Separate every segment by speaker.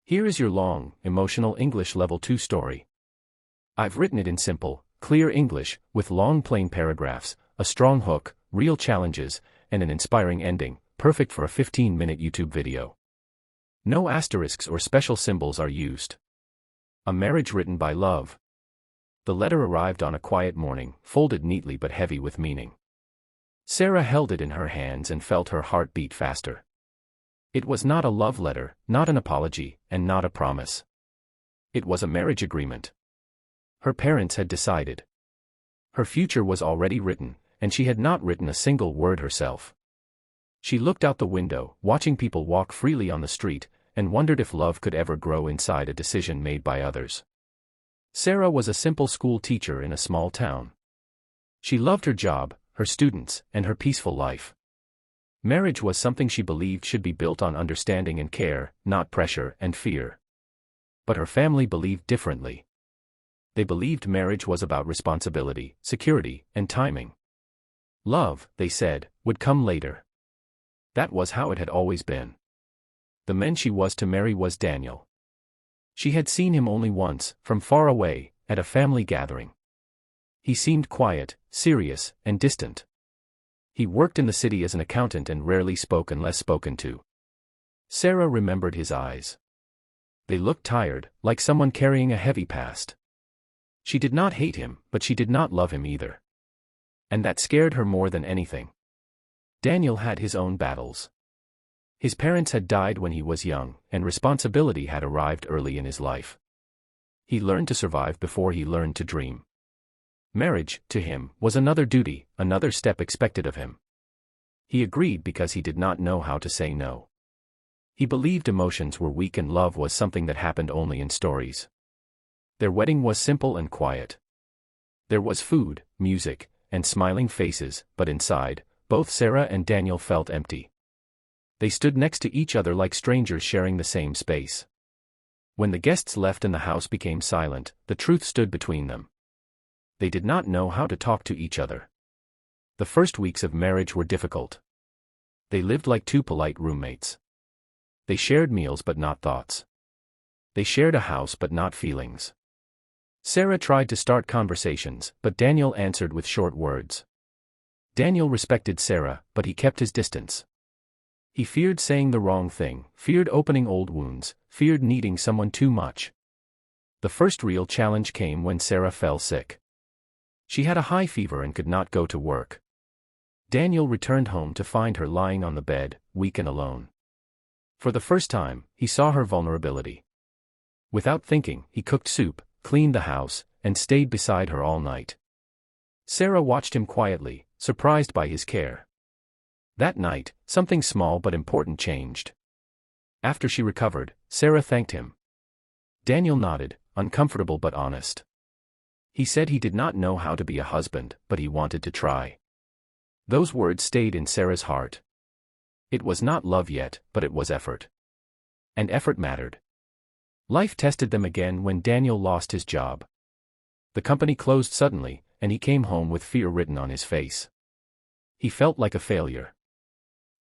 Speaker 1: Here is your long, emotional English Level 2 story. I've written it in simple, clear English, with long plain paragraphs, a strong hook, real challenges, and an inspiring ending, perfect for a 15-minute YouTube video. No asterisks or special symbols are used. A marriage written by love. The letter arrived on a quiet morning, folded neatly but heavy with meaning. Sarah held it in her hands and felt her heart beat faster. It was not a love letter, not an apology, and not a promise. It was a marriage agreement. Her parents had decided. Her future was already written, and she had not written a single word herself. She looked out the window, watching people walk freely on the street, and wondered if love could ever grow inside a decision made by others. Sarah was a simple school teacher in a small town. She loved her job, her students, and her peaceful life. Marriage was something she believed should be built on understanding and care, not pressure and fear. But her family believed differently. They believed marriage was about responsibility, security, and timing. Love, they said, would come later. That was how it had always been. The man she was to marry was Daniel. She had seen him only once, from far away, at a family gathering. He seemed quiet, serious, and distant. He worked in the city as an accountant and rarely spoke unless spoken to. Sarah remembered his eyes. They looked tired, like someone carrying a heavy past. She did not hate him, but she did not love him either. And that scared her more than anything. Daniel had his own battles. His parents had died when he was young, and responsibility had arrived early in his life. He learned to survive before he learned to dream. Marriage, to him, was another duty, another step expected of him. He agreed because he did not know how to say no. He believed emotions were weak and love was something that happened only in stories. Their wedding was simple and quiet. There was food, music, and smiling faces, but inside, both Sarah and Daniel felt empty. They stood next to each other like strangers sharing the same space. When the guests left and the house became silent, the truth stood between them. They did not know how to talk to each other. The first weeks of marriage were difficult. They lived like two polite roommates. They shared meals but not thoughts. They shared a house but not feelings. Sarah tried to start conversations, but Daniel answered with short words. Daniel respected Sarah, but he kept his distance. He feared saying the wrong thing, feared opening old wounds, feared needing someone too much. The first real challenge came when Sarah fell sick. She had a high fever and could not go to work. Daniel returned home to find her lying on the bed, weak and alone. For the first time, he saw her vulnerability. Without thinking, he cooked soup, cleaned the house, and stayed beside her all night. Sarah watched him quietly, surprised by his care. That night, something small but important changed. After she recovered, Sarah thanked him. Daniel nodded, uncomfortable but honest. He said he did not know how to be a husband, but he wanted to try. Those words stayed in Sarah's heart. It was not love yet, but it was effort. And effort mattered. Life tested them again when Daniel lost his job. The company closed suddenly, and he came home with fear written on his face. He felt like a failure.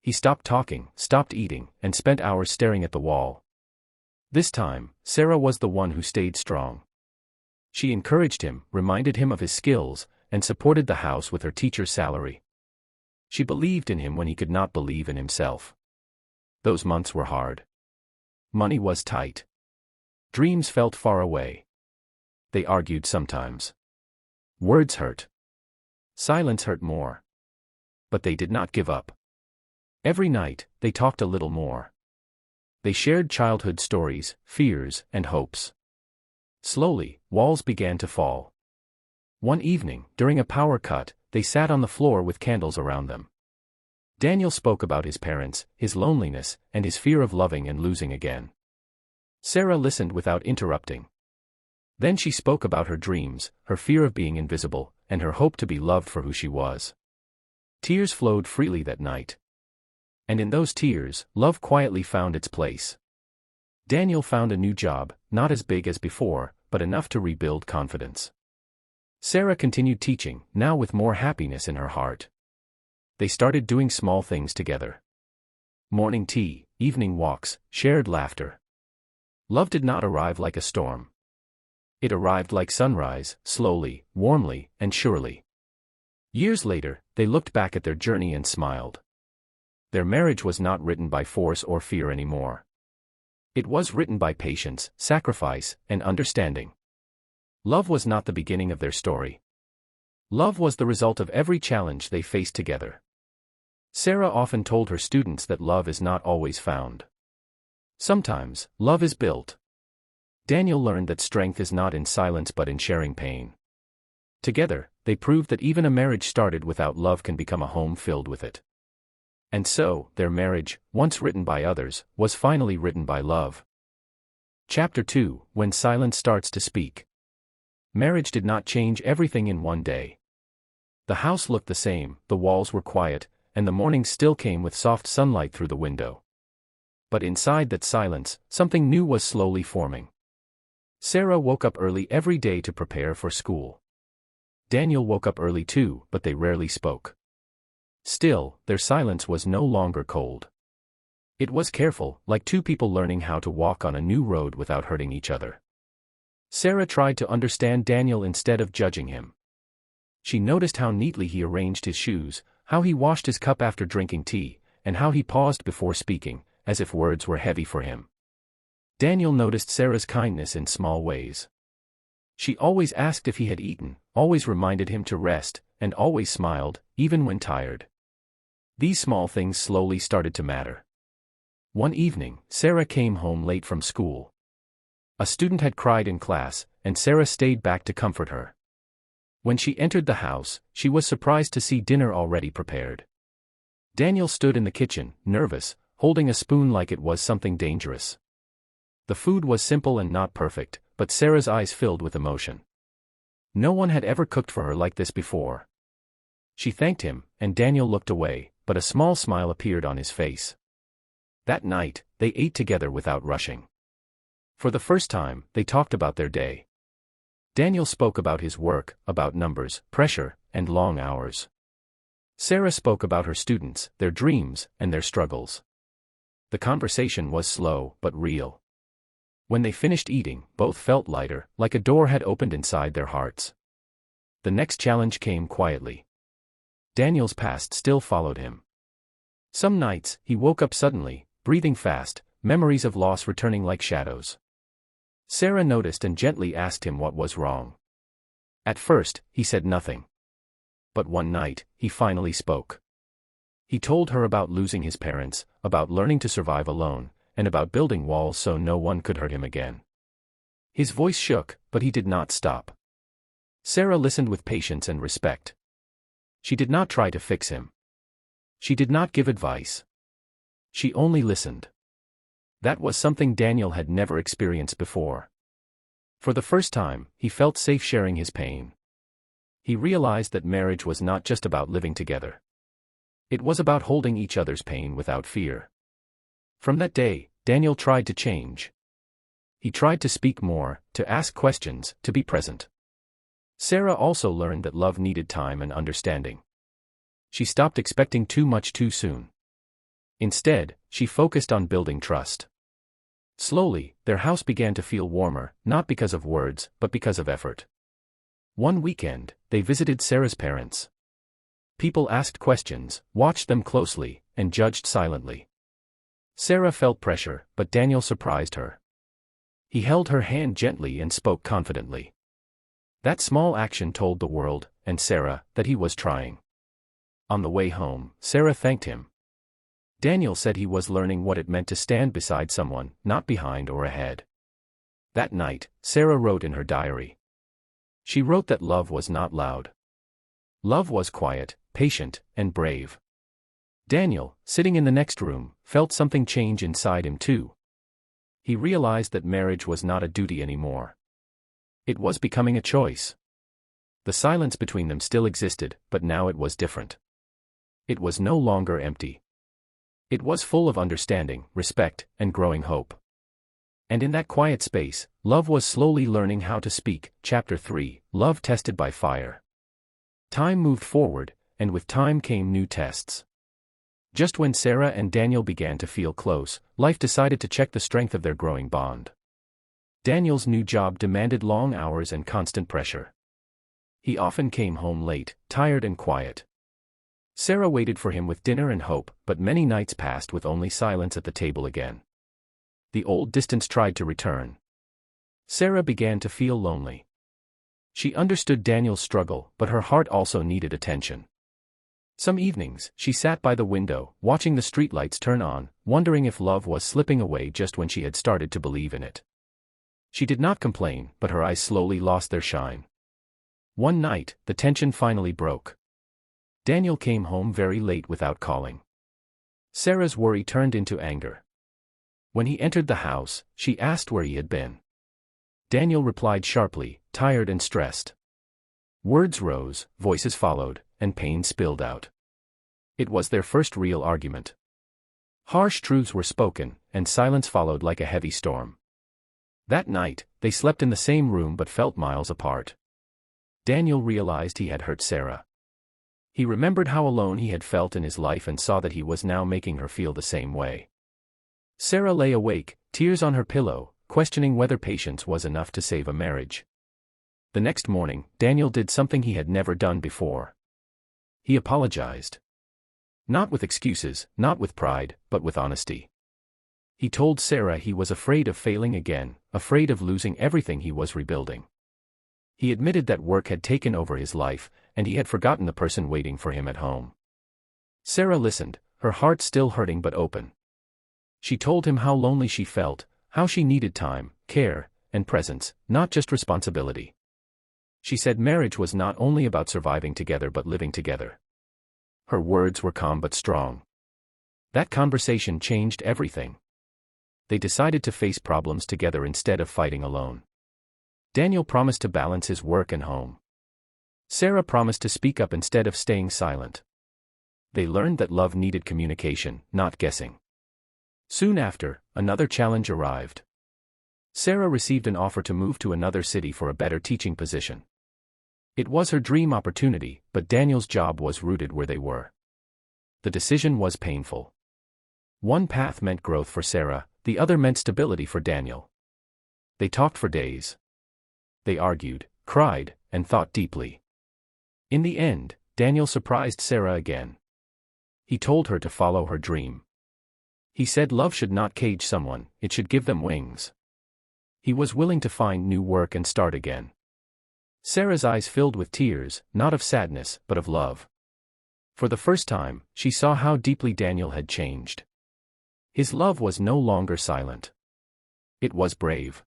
Speaker 1: He stopped talking, stopped eating, and spent hours staring at the wall. This time, Sarah was the one who stayed strong. She encouraged him, reminded him of his skills, and supported the house with her teacher's salary. She believed in him when he could not believe in himself. Those months were hard. Money was tight. Dreams felt far away. They argued sometimes. Words hurt. Silence hurt more. But they did not give up. Every night, they talked a little more. They shared childhood stories, fears, and hopes. Slowly, walls began to fall. One evening, during a power cut, they sat on the floor with candles around them. Daniel spoke about his parents, his loneliness, and his fear of loving and losing again. Sarah listened without interrupting. Then she spoke about her dreams, her fear of being invisible, and her hope to be loved for who she was. Tears flowed freely that night. And in those tears, love quietly found its place. Daniel found a new job, not as big as before, but enough to rebuild confidence. Sarah continued teaching, now with more happiness in her heart. They started doing small things together. Morning tea, evening walks, shared laughter. Love did not arrive like a storm. It arrived like sunrise, slowly, warmly, and surely. Years later, they looked back at their journey and smiled. Their marriage was not written by force or fear anymore. It was written by patience, sacrifice, and understanding. Love was not the beginning of their story. Love was the result of every challenge they faced together. Sarah often told her students that love is not always found. Sometimes, love is built. Daniel learned that strength is not in silence but in sharing pain. Together, they proved that even a marriage started without love can become a home filled with it. And so, their marriage, once written by others, was finally written by love. Chapter 2: When Silence Starts to Speak. Marriage did not change everything in one day. The house looked the same, the walls were quiet, and the mornings still came with soft sunlight through the window. But inside that silence, something new was slowly forming. Sarah woke up early every day to prepare for school. Daniel woke up early too, but they rarely spoke. Still, their silence was no longer cold. It was careful, like two people learning how to walk on a new road without hurting each other. Sarah tried to understand Daniel instead of judging him. She noticed how neatly he arranged his shoes, how he washed his cup after drinking tea, and how he paused before speaking, as if words were heavy for him. Daniel noticed Sarah's kindness in small ways. She always asked if he had eaten, always reminded him to rest, and always smiled, even when tired. These small things slowly started to matter. One evening, Sarah came home late from school. A student had cried in class, and Sarah stayed back to comfort her. When she entered the house, she was surprised to see dinner already prepared. Daniel stood in the kitchen, nervous, holding a spoon like it was something dangerous. The food was simple and not perfect, but Sarah's eyes filled with emotion. No one had ever cooked for her like this before. She thanked him, and Daniel looked away, but a small smile appeared on his face. That night, they ate together without rushing. For the first time, they talked about their day. Daniel spoke about his work, about numbers, pressure, and long hours. Sarah spoke about her students, their dreams, and their struggles. The conversation was slow, but real. When they finished eating, both felt lighter, like a door had opened inside their hearts. The next challenge came quietly. Daniel's past still followed him. Some nights, he woke up suddenly, breathing fast, memories of loss returning like shadows. Sarah noticed and gently asked him what was wrong. At first, he said nothing. But one night, he finally spoke. He told her about losing his parents, about learning to survive alone, and about building walls so no one could hurt him again. His voice shook, but he did not stop. Sarah listened with patience and respect. She did not try to fix him. She did not give advice. She only listened. That was something Daniel had never experienced before. For the first time, he felt safe sharing his pain. He realized that marriage was not just about living together. It was about holding each other's pain without fear. From that day, Daniel tried to change. He tried to speak more, to ask questions, to be present. Sarah also learned that love needed time and understanding. She stopped expecting too much too soon. Instead, she focused on building trust. Slowly, their house began to feel warmer, not because of words, but because of effort. One weekend, they visited Sarah's parents. People asked questions, watched them closely, and judged silently. Sarah felt pressure, but Daniel surprised her. He held her hand gently and spoke confidently. That small action told the world, and Sarah, that he was trying. On the way home, Sarah thanked him. Daniel said he was learning what it meant to stand beside someone, not behind or ahead. That night, Sarah wrote in her diary. She wrote that love was not loud. Love was quiet, patient, and brave. Daniel, sitting in the next room, felt something change inside him too. He realized that marriage was not a duty anymore. It was becoming a choice. The silence between them still existed, but now it was different. It was no longer empty. It was full of understanding, respect, and growing hope. And in that quiet space, love was slowly learning how to speak. Chapter 3: Love Tested by Fire. Time moved forward, and with time came new tests. Just when Sarah and Daniel began to feel close, life decided to check the strength of their growing bond. Daniel's new job demanded long hours and constant pressure. He often came home late, tired and quiet. Sarah waited for him with dinner and hope, but many nights passed with only silence at the table again. The old distance tried to return. Sarah began to feel lonely. She understood Daniel's struggle, but her heart also needed attention. Some evenings, she sat by the window, watching the streetlights turn on, wondering if love was slipping away just when she had started to believe in it. She did not complain, but her eyes slowly lost their shine. One night, the tension finally broke. Daniel came home very late without calling. Sarah's worry turned into anger. When he entered the house, she asked where he had been. Daniel replied sharply, tired and stressed. Words rose, voices followed, and pain spilled out. It was their first real argument. Harsh truths were spoken, and silence followed like a heavy storm. That night, they slept in the same room but felt miles apart. Daniel realized he had hurt Sarah. He remembered how alone he had felt in his life and saw that he was now making her feel the same way. Sarah lay awake, tears on her pillow, questioning whether patience was enough to save a marriage. The next morning, Daniel did something he had never done before. He apologized. Not with excuses, not with pride, but with honesty. He told Sarah he was afraid of failing again, afraid of losing everything he was rebuilding. He admitted that work had taken over his life, and he had forgotten the person waiting for him at home. Sarah listened, her heart still hurting but open. She told him how lonely she felt, how she needed time, care, and presence, not just responsibility. She said marriage was not only about surviving together but living together. Her words were calm but strong. That conversation changed everything. They decided to face problems together instead of fighting alone. Daniel promised to balance his work and home. Sarah promised to speak up instead of staying silent. They learned that love needed communication, not guessing. Soon after, another challenge arrived. Sarah received an offer to move to another city for a better teaching position. It was her dream opportunity, but Daniel's job was rooted where they were. The decision was painful. One path meant growth for Sarah, the other meant stability for Daniel. They talked for days. They argued, cried, and thought deeply. In the end, Daniel surprised Sarah again. He told her to follow her dream. He said love should not cage someone, it should give them wings. He was willing to find new work and start again. Sarah's eyes filled with tears, not of sadness, but of love. For the first time, she saw how deeply Daniel had changed. His love was no longer silent. It was brave.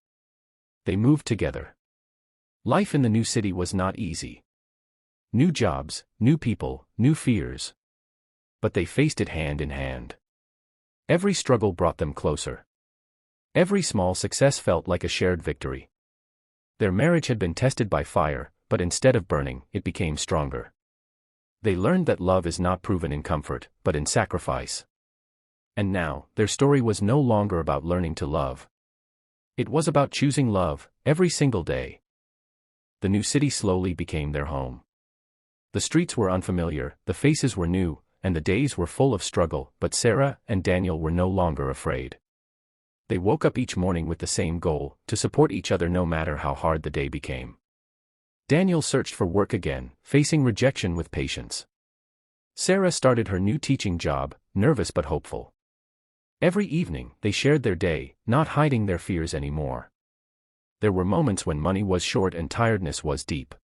Speaker 1: They moved together. Life in the new city was not easy. New jobs, new people, new fears. But they faced it hand in hand. Every struggle brought them closer. Every small success felt like a shared victory. Their marriage had been tested by fire, but instead of burning, it became stronger. They learned that love is not proven in comfort, but in sacrifice. And now, their story was no longer about learning to love. It was about choosing love, every single day. The new city slowly became their home. The streets were unfamiliar, the faces were new, and the days were full of struggle, but Sarah and Daniel were no longer afraid. They woke up each morning with the same goal, to support each other no matter how hard the day became. Daniel searched for work again, facing rejection with patience. Sarah started her new teaching job, nervous but hopeful. Every evening, they shared their day, not hiding their fears anymore. There were moments when money was short and tiredness was deep.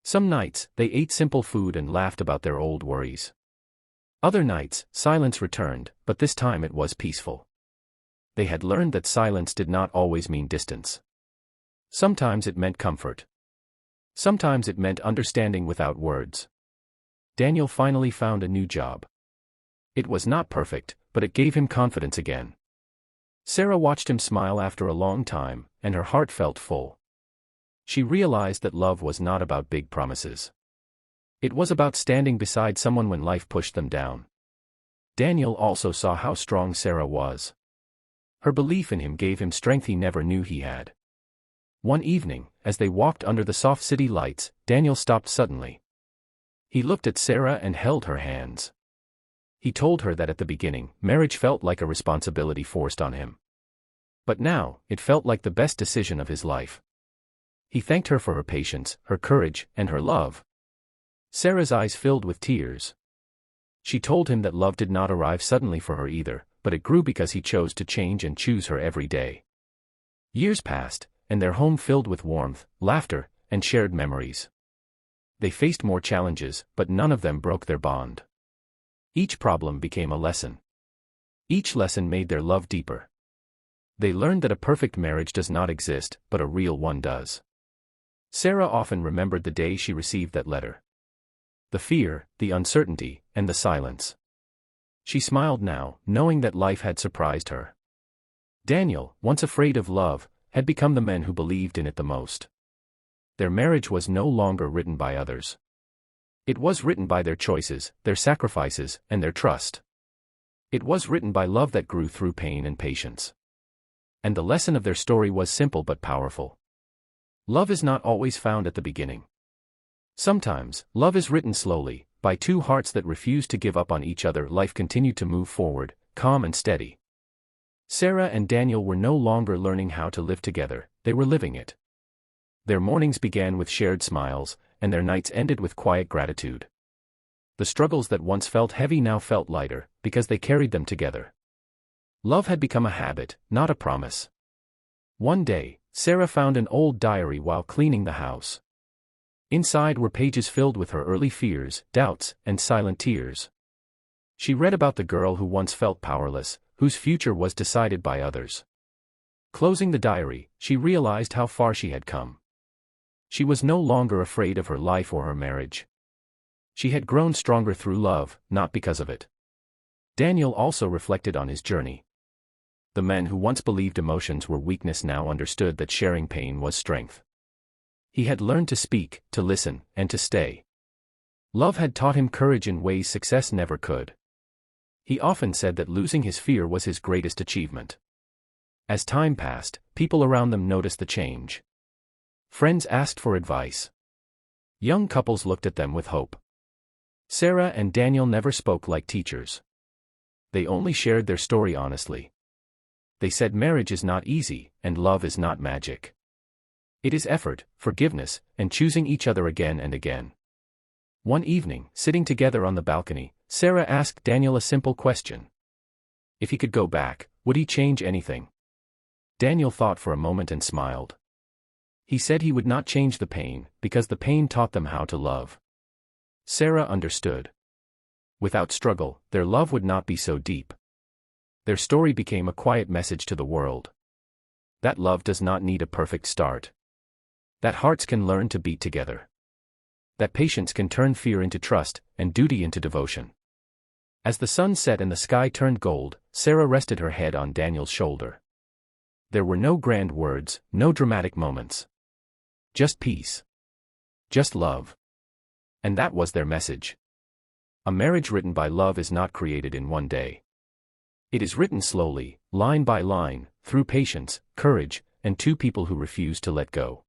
Speaker 1: Some nights, they ate simple food and laughed about their old worries. Other nights, silence returned, but this time it was peaceful. They had learned that silence did not always mean distance. Sometimes it meant comfort. Sometimes it meant understanding without words. Daniel finally found a new job. It was not perfect, but it gave him confidence again. Sarah watched him smile after a long time, and her heart felt full. She realized that love was not about big promises. It was about standing beside someone when life pushed them down. Daniel also saw how strong Sarah was. Her belief in him gave him strength he never knew he had. One evening, as they walked under the soft city lights, Daniel stopped suddenly. He looked at Sarah and held her hands. He told her that at the beginning, marriage felt like a responsibility forced on him. But now, it felt like the best decision of his life. He thanked her for her patience, her courage, and her love. Sarah's eyes filled with tears. She told him that love did not arrive suddenly for her either, but it grew because he chose to change and choose her every day. Years passed, and their home filled with warmth, laughter, and shared memories. They faced more challenges, but none of them broke their bond. Each problem became a lesson. Each lesson made their love deeper. They learned that a perfect marriage does not exist, but a real one does. Sarah often remembered the day she received that letter. The fear, the uncertainty, and the silence. She smiled now, knowing that life had surprised her. Daniel, once afraid of love, had become the man who believed in it the most. Their marriage was no longer written by others. It was written by their choices, their sacrifices, and their trust. It was written by love that grew through pain and patience. And the lesson of their story was simple but powerful. Love is not always found at the beginning. Sometimes, love is written slowly, by two hearts that refuse to give up on each other. Life continued to move forward, calm and steady. Sarah and Daniel were no longer learning how to live together, they were living it. Their mornings began with shared smiles, and their nights ended with quiet gratitude. The struggles that once felt heavy now felt lighter, because they carried them together. Love had become a habit, not a promise. One day, Sarah found an old diary while cleaning the house. Inside were pages filled with her early fears, doubts, and silent tears. She read about the girl who once felt powerless, whose future was decided by others. Closing the diary, she realized how far she had come. She was no longer afraid of her life or her marriage. She had grown stronger through love, not because of it. Daniel also reflected on his journey. The man who once believed emotions were weakness now understood that sharing pain was strength. He had learned to speak, to listen, and to stay. Love had taught him courage in ways success never could. He often said that losing his fear was his greatest achievement. As time passed, people around them noticed the change. Friends asked for advice. Young couples looked at them with hope. Sarah and Daniel never spoke like teachers. They only shared their story honestly. They said marriage is not easy, and love is not magic. It is effort, forgiveness, and choosing each other again and again. One evening, sitting together on the balcony, Sarah asked Daniel a simple question. If he could go back, would he change anything? Daniel thought for a moment and smiled. He said he would not change the pain, because the pain taught them how to love. Sarah understood. Without struggle, their love would not be so deep. Their story became a quiet message to the world. That love does not need a perfect start. That hearts can learn to beat together. That patience can turn fear into trust, and duty into devotion. As the sun set and the sky turned gold, Sarah rested her head on Daniel's shoulder. There were no grand words, no dramatic moments. Just peace. Just love. And that was their message. A marriage written by love is not created in one day. It is written slowly, line by line, through patience, courage, and two people who refuse to let go.